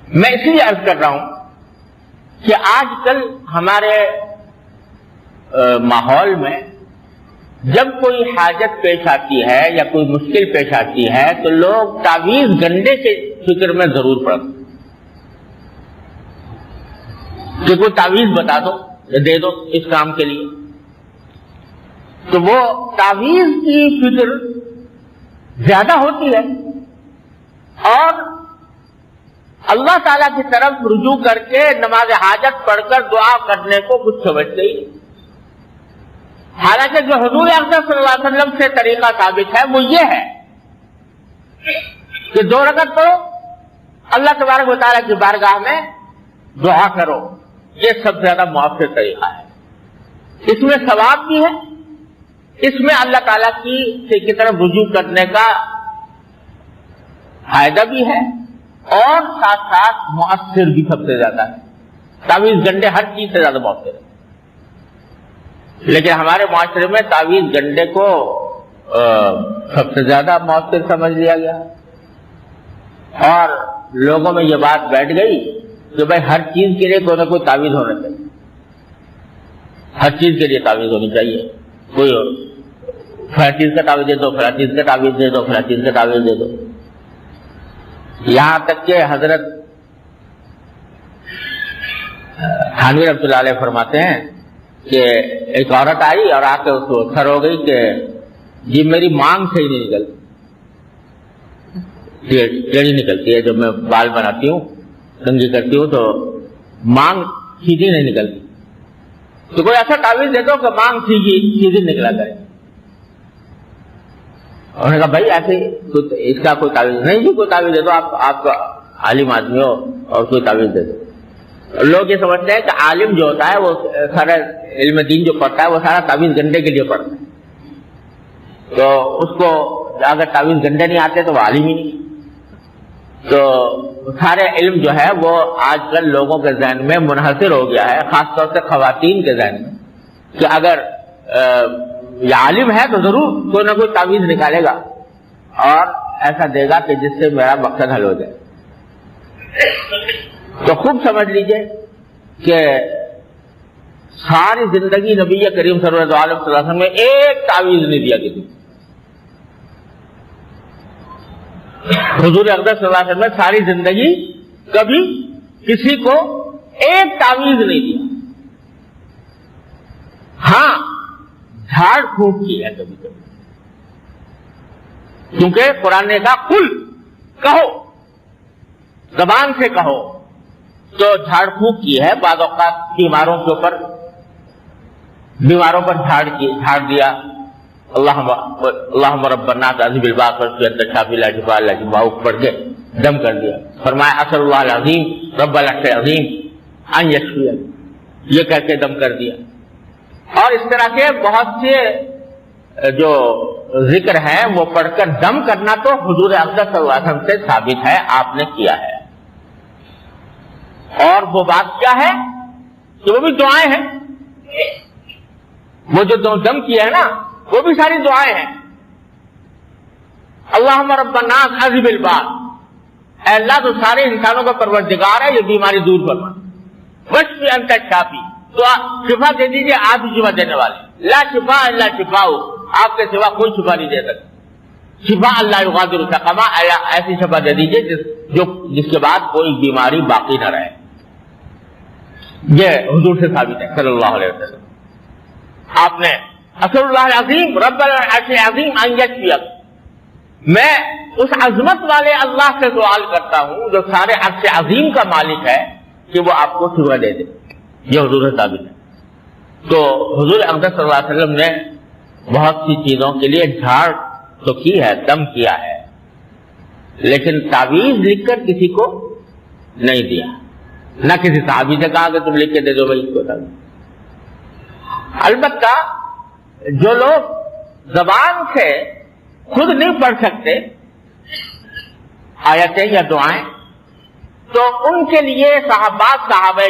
میں اس لیے عرض کر رہا ہوں کہ آج کل ہمارے ماحول میں جب کوئی حاجت پیش آتی ہے یا کوئی مشکل پیش آتی ہے تو لوگ تعویذ گنڈے کے فکر میں ضرور پڑتے کہ کوئی تعویذ بتا دو یا دے دو اس کام کے لیے. تو وہ تعویذ کی فکر زیادہ ہوتی ہے اور اللہ تعالیٰ کی طرف رجوع کر کے نماز حاجت پڑھ کر دعا کرنے کو کچھ سمجھتے ہی. حالانکہ جو حضور اقدس صلی اللہ علیہ وسلم سے طریقہ ثابت ہے وہ یہ ہے کہ 2 رکعت پڑھو، اللہ تبارک و تعالیٰ کی بارگاہ میں دعا کرو. یہ سب سے زیادہ مؤثر طریقہ ہے. اس میں ثواب بھی ہے، اس میں اللہ تعالیٰ کی طرف رجوع کرنے کا فائدہ بھی ہے اور ساتھ ساتھ مؤثر بھی سب سے زیادہ ہے. تعویذ گنڈے ہر چیز سے زیادہ مؤثر ہے، لیکن ہمارے معاشرے میں تعویذ گنڈے کو سب سے زیادہ مؤثر سمجھ لیا گیا اور لوگوں میں یہ بات بیٹھ گئی کہ بھائی ہر چیز کے لیے کوئی نہ کوئی تعویذ ہونا چاہیے، ہر چیز کے لیے تعویذ ہونی چاہیے. کوئی فلاں چیز کا تعویذ دے دو، فلاں چیز کا تعویذ دے دو، فلاں چیز کا تعویذ دے دو. یہاں تک کہ حضرت تھانوی رحمۃ اللہ علیہ فرماتے ہیں کہ ایک عورت آئی اور آ کے اس کو اثر ہو گئی کہ جی میری مانگ صحیح نہیں نکلتی، ٹیڑھی نکلتی ہے. جب میں بال بناتی ہوں، کنگھی کرتی ہوں تو مانگ سیدھی نہیں نکلتی. تو کوئی ایسا تعویذ دے دو کہ مانگ سیدھی نکلا کرے. انہوں نے کہا بھائی ایسے اس کا کوئی تعویذ نہیں جی، کوئی تعویذ دے دو، آپ عالم آدمی ہو اور کوئی تعویذ دے دو. لوگ یہ سمجھتے ہیں کہ عالم جو ہوتا ہے وہ سارا علم دین جو پڑھتا ہے وہ سارا تعویذ گنڈے کے لیے پڑھتا ہے، تو اس کو اگر تعویذ گنڈے نہیں آتے تو وہ عالم ہی نہیں. تو سارے علم جو ہے وہ آج کل لوگوں کے ذہن میں منحصر ہو گیا ہے، خاص طور سے خواتین کے ذہن میں، کہ اگر یہ عالم ہے تو ضرور کوئی نہ کوئی تعویذ نکالے گا اور ایسا دے گا کہ جس سے میرا مقصد حل ہو جائے. تو خوب سمجھ لیجئے کہ ساری زندگی نبی کریم صلی اللہ علیہ وسلم نے ایک تعویذ نہیں دیا کسی. حضور اقدس صلی اللہ علیہ وسلم نے ساری زندگی کبھی کسی کو ایک تعویذ نہیں دیا. ہاں جھاڑ پھونک کی ہے کبھی کبھی، کیونکہ قرآن نے کہا قل، کہو، زبان سے کہو. تو جھاڑ پھونک کی ہے. بعض اوقات بیماروں پر جھاڑ دیا. اللہم رب الناس اذھب الباس واشفی انت الشافی لا شفاء الا شفاؤک پڑھ کے دم کر دیا. فرمایا اسأل اللہ العظیم رب العرش العظیم ان یشفی، یہ کہہ کے دم کر دیا. اور اس طرح کے بہت سے جو ذکر ہیں وہ پڑھ کر دم کرنا تو حضور اقدس صلی اللہ علیہ وسلم سے ثابت ہے، آپ نے کیا ہے. اور وہ بات کیا ہے کہ وہ بھی دعائیں ہیں. وہ جو دم کیا ہے نا وہ بھی ساری دعائیں ہیں. اللہم رب الناس اذھب الباس، اے اللہ تو سارے انسانوں کا پروردگار ہے، یہ بیماری دور فرما. واشفی انت الشافی، تو شفا دے دیجیے، آپ ہی شفا دینے والے. لا شفاء الا شفاؤک، آپ کے سوا کوئی شفا نہیں دے سکتا. شفا اللہ یغادر سقما، ایسی شفا دے دیجیے جس کے بعد کوئی بیماری باقی نہ رہے. یہ حضور سے ثابت ہے صلی اللہ علیہ وسلم. آپ نے اسأل اللہ العظیم رب العرش العظیم ان یشفیک، میں اس عظمت والے اللہ سے سوال کرتا ہوں جو سارے عرش عظیم کا مالک ہے کہ وہ آپ کو شفا دے دے. یہ حضور سے ثابت ہے. تو حضور اقدس صلی اللہ علیہ وسلم نے بہت سی چیزوں کے لیے جھاڑ تو کی ہے، دم کیا ہے، لیکن تعویذ لکھ کر کسی کو نہیں دیا. نہ کسی صحابی سے کہا کہ تم لکھ کے دے دو بھائی اس کو. البتہ جو لوگ زبان سے خود نہیں پڑھ سکتے آیتیں یا دعائیں، تو ان کے لیے صحابہ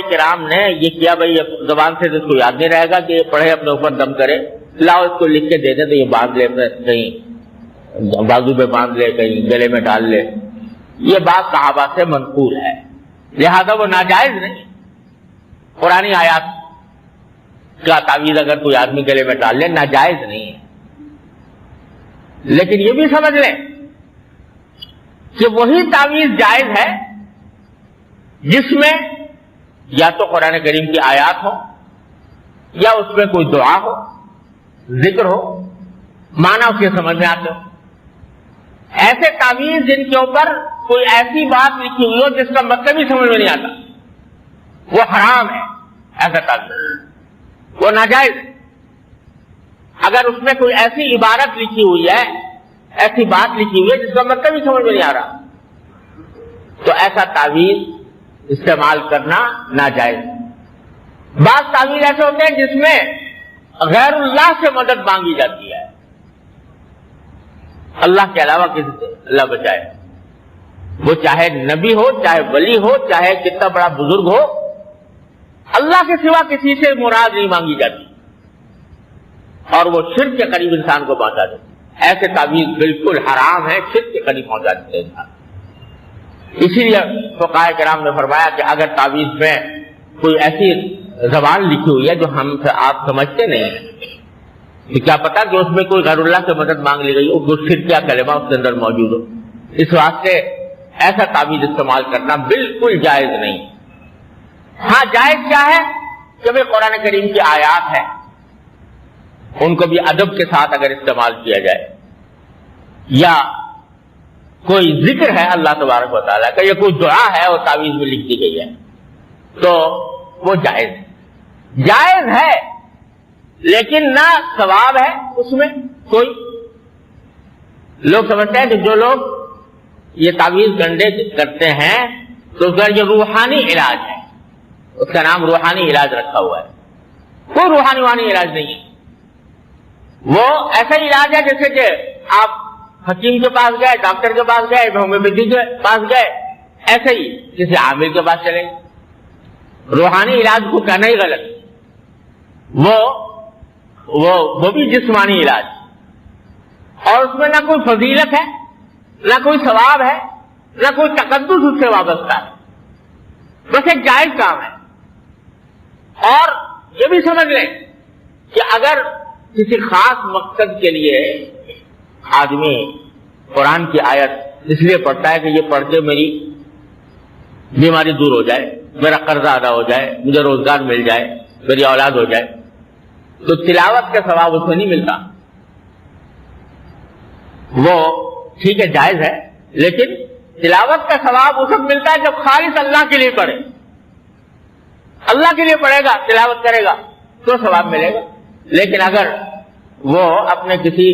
کرام نے یہ کیا بھائی زبان سے اس کو یاد نہیں رہے گا کہ یہ پڑھے اپنے اوپر دم کرے، لاؤ اس کو لکھ کے دے دیں تو یہ باندھ لے، کہیں بازو پہ باندھ لے، کہیں گلے میں ڈال لے. یہ بات صحابہ سے منقول ہے. لہذا وہ ناجائز نہیں. قرآنی آیات کا تعویذ اگر کوئی آدمی گلے میں ڈال لے ناجائز نہیں ہے. لیکن یہ بھی سمجھ لیں کہ وہی تعویذ جائز ہے جس میں یا تو قرآن کریم کی آیات ہو یا اس میں کوئی دعا ہو, ذکر ہو, معنی اس کے سمجھ میں آتے ہو. ایسے تعویذ جن کے اوپر کوئی ایسی بات لکھی ہوئی ہو جس کا مطلب ہی سمجھ میں نہیں آتا, وہ حرام ہے. ایسا تعویذ وہ ناجائز ہے. اگر اس میں کوئی ایسی عبارت لکھی ہوئی ہے, ایسی بات لکھی ہوئی ہے جس کا مطلب ہی سمجھ میں نہیں آ رہا, تو ایسا تعویذ استعمال کرنا ناجائز. بعض تعویذ ایسے ہوتے ہیں جس میں غیر اللہ سے مدد مانگی جاتی ہے, اللہ کے علاوہ کسی سے, اللہ بچائے. وہ چاہے نبی ہو, چاہے ولی ہو, چاہے کتنا بڑا بزرگ ہو, اللہ کے سوا کسی سے مراد نہیں مانگی جاتی, اور وہ شرک کے قریب انسان کو پہنچا دیتے. ایسے تعویذ بالکل حرام ہے, شرک کے قریب پہنچا دیتے انسان. اسی لیے فقہاء کرام نے فرمایا کہ اگر تعویذ میں کوئی ایسی زبان لکھی ہوئی ہے جو ہم سے آپ سمجھتے نہیں ہیں, تو کیا پتا کہ اس میں کوئی غیر اللہ سے مدد مانگ لی گئی ہو, وہ شرک کا کلمہ اس کے اندر موجود ہو. اس واسطے ایسا تعویذ استعمال کرنا بالکل جائز نہیں. ہاں جائز کیا ہے کہ بھائی قرآن کریم کی آیات ہیں, ان کو بھی ادب کے ساتھ اگر استعمال کیا جائے, یا کوئی ذکر ہے اللہ تبارک و تعالیٰ کا, یا کوئی دعا ہے اور تعویذ میں لکھ دی گئی ہے, تو وہ جائز ہے. جائز ہے لیکن نہ ثواب ہے اس میں کوئی. لوگ سمجھتے ہیں کہ جو لوگ یہ تعویذ گنڈے کرتے ہیں تو اس کا یہ روحانی علاج ہے, اس کا نام روحانی علاج رکھا ہوا ہے. کوئی روحانی علاج نہیں ہے. وہ ایسا علاج ہے جیسے کہ آپ حکیم کے پاس گئے, ڈاکٹر کے پاس گئے, ہومیوپیتھی کے پاس گئے, ایسے ہی کسی عامل کے پاس چلیں. روحانی علاج کو کہنا ہی غلط. وہ بھی جسمانی علاج, اور اس میں نہ کوئی فضیلت ہے, نہ کوئی ثواب ہے, نہ کوئی تقدس اس سے وابستہ ہے, بس ایک جائز کام ہے. اور یہ بھی سمجھ لیں کہ اگر کسی خاص مقصد کے لیے آدمی قرآن کی آیت اس لیے پڑھتا ہے کہ یہ پڑھ کے میری بیماری دور ہو جائے, میرا قرضہ ادا ہو جائے, مجھے روزگار مل جائے, میری اولاد ہو جائے, تو تلاوت کا ثواب اس میں نہیں ملتا. وہ ٹھیک ہے جائز ہے, لیکن تلاوت کا ثواب اس وقت ملتا ہے جب خالص اللہ کے لیے پڑھے. اللہ کے لیے پڑھے گا, تلاوت کرے گا تو ثواب ملے گا. لیکن اگر وہ اپنے کسی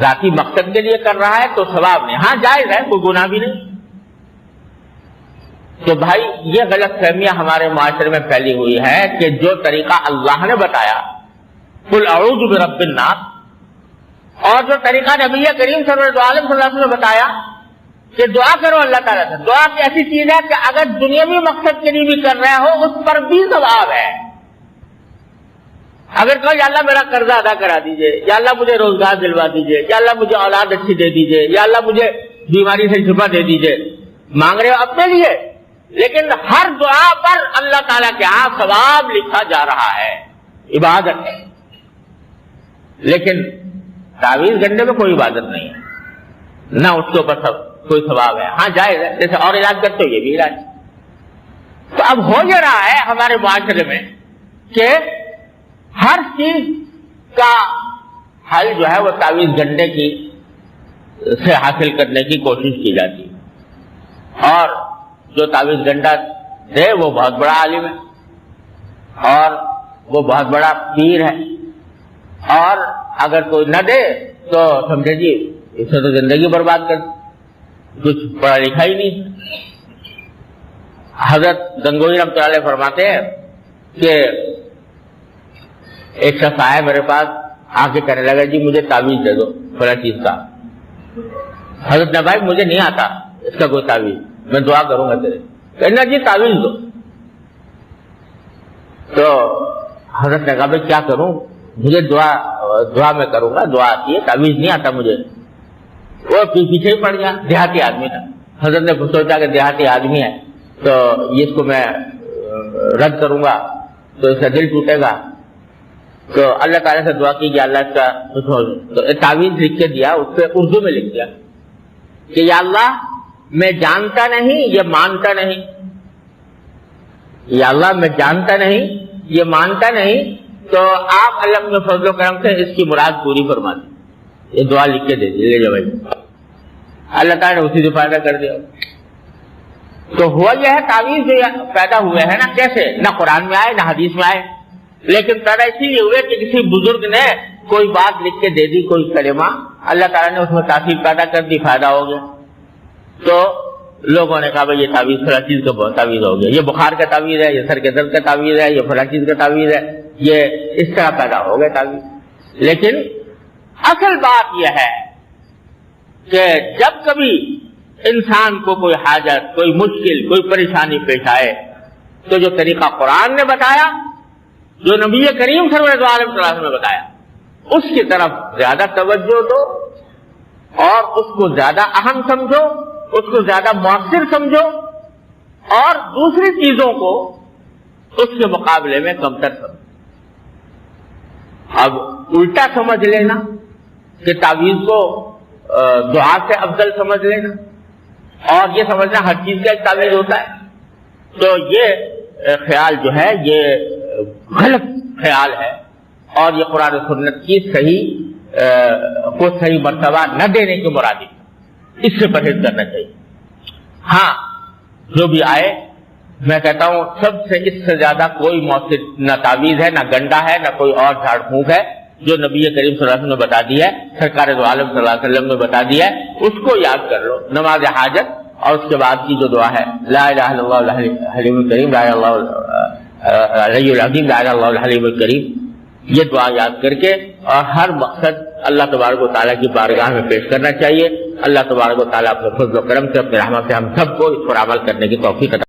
ذاتی مقصد کے لیے کر رہا ہے تو ثواب نہیں. ہاں جائز ہے, کوئی گناہ بھی نہیں. تو بھائی یہ غلط فہمیاں ہمارے معاشرے میں پھیلی ہوئی ہے کہ جو طریقہ اللہ نے بتایا قل اعوذ برب الناس, اور جو طریقہ نبی کریم صلی اللہ علیہ وسلم نے بتایا کہ دعا کرو اللہ تعالیٰ سے. دعا کی ایسی چیز ہے کہ اگر دنیاوی مقصد کے لیے بھی کر رہے ہو اس پر بھی ثواب ہے. اگر کہو یا اللہ میرا قرضہ ادا کرا دیجئے, یا اللہ مجھے روزگار دلوا دیجئے, یا اللہ مجھے اولاد اچھی دے دیجئے, یا اللہ مجھے بیماری سے شفا دے دیجئے, مانگ رہے ہو اپنے لیے, لیکن ہر دعا پر اللہ تعالیٰ کے ہاں ثواب لکھا جا رہا ہے, عبادت ہے. لیکن تعویذ گنڈے میں کوئی عبادت نہیں ہے, نہ اس کے اوپر کوئی ثواب ہے. ہاں جائز ہے, جیسے اور علاج کرتے ہو یہ بھی علاج. تو اب ہو یہ رہا ہے ہمارے معاشرے میں کہ ہر چیز کا حل جو ہے وہ تعویذ گنڈے کی سے حاصل کرنے کی کوشش کی جاتی ہے. اور جو تعویذ گنڈا دے وہ بہت بڑا عالم ہے, اور وہ بہت بڑا پیر ہے, اور اگر کوئی نہ دے تو سمجھے جی اس سے تو زندگی برباد کر, کچھ پڑھا لکھا ہی نہیں. حضرت گنگوئی رحمۃ اللہ علیہ فرماتے ہیں کہ ایک شخص آیا میرے پاس, آ کے کہنے لگا جی مجھے تعویذ دے دو فلاں چیز کا. حضرت نے بھائی مجھے نہیں آتا اس کا کوئی تعویذ, میں دعا کروں گا تیرے. کہنا جی تعویذ دو. تو حضرت نے کہا بھائی کیا کروں, مجھے دعا میں کروں گا, دعا آتی ہے, تعویذ نہیں آتا مجھے. وہ پیچھے ہی پڑ گیا, دیہاتی آدمی تھا. حضرت نے سوچا کہ دیہاتی آدمی ہے تو اس کو میں رد کروں گا تو اس کا دل ٹوٹے گا. تو اللہ تعالیٰ سے دعا کی کہ اللہ اس کا تو تعویذ لکھ کے دیا, اس پہ اردو میں لکھ دیا کہ یا اللہ میں جانتا نہیں یہ مانتا نہیں, یا اللہ میں جانتا نہیں یہ مانتا نہیں, تو آپ اللہ اپنے فضل و کرم سے اس کی مراد پوری فرما دیں. یہ دعا لکھ کے دے دی, لے جا بھائی. اللہ تعالیٰ نے اسی سے فائدہ کر دیا. تو ہوا یہ ہے تعویذ جو پیدا ہوئے ہیں نا, کیسے؟ نہ قرآن میں آئے نہ حدیث میں آئے, لیکن پیدا اسی لیے ہوئے کہ کسی بزرگ نے کوئی بات لکھ کے دے دی, کوئی کلمہ, اللہ تعالیٰ نے اس میں تاثیر پیدا کر دی, فائدہ ہو گیا. تو لوگوں نے کہا بھائی یہ تعویذ فلاں چیز کا تعویذ ہو گیا, یہ بخار کا تعویذ ہے, یہ سر کے درد کا تعویذ ہے, یہ فلاں چیز کا تعویذ ہے, یہ اس طرح پیدا ہو گیا تعویذ. لیکن اصل بات یہ ہے کہ جب کبھی انسان کو کوئی حاجت, کوئی مشکل, کوئی پریشانی پیش آئے, تو جو طریقہ قرآن نے بتایا, جو نبی کریم صلی اللہ علیہ وسلم نے بتایا, اس کی طرف زیادہ توجہ دو اور اس کو زیادہ اہم سمجھو, اس کو زیادہ مؤثر سمجھو, اور دوسری چیزوں کو اس کے مقابلے میں کمتر سمجھو. اب الٹا سمجھ لینا کہ تعویذ کو دعا سے افضل سمجھ لینا, اور یہ سمجھنا ہر چیز کا ایک تعویذ ہوتا ہے, تو یہ خیال جو ہے یہ غلط خیال ہے, اور یہ قرآن و سنت کی کو صحیح مرتبہ نہ دینے کی مرادی, اس سے پرہیز کرنا چاہیے. ہاں جو بھی آئے, میں کہتا ہوں سب سے اس سے زیادہ کوئی مؤثر نہ تعویذ ہے, نہ گنڈا ہے, نہ کوئی اور جھاڑ پھونک ہے, جو نبی کریم صلی اللہ علیہ وسلم نے بتا دیا ہے, سرکار دو عالم صلی اللہ علیہ وسلم نے بتا دیا ہے, اس کو یاد کر لو نماز حاجت, اور اس کے بعد کی جو دعا ہے لا الہ الا اللہ الحلیم الکریم, لا الہ الا اللہ العلی العظیم, لا الہ الا اللہ الحلیم الکریم, یہ دعا یاد کر کے اور ہر مقصد اللہ تبارک و تعالیٰ کی بارگاہ میں پیش کرنا چاہیے. اللہ تبارک و تعالیٰ اپنے فضل و کرم سے, اپنے رحمت سے ہم سب کو اس پر عمل کرنے کی توفیق عطا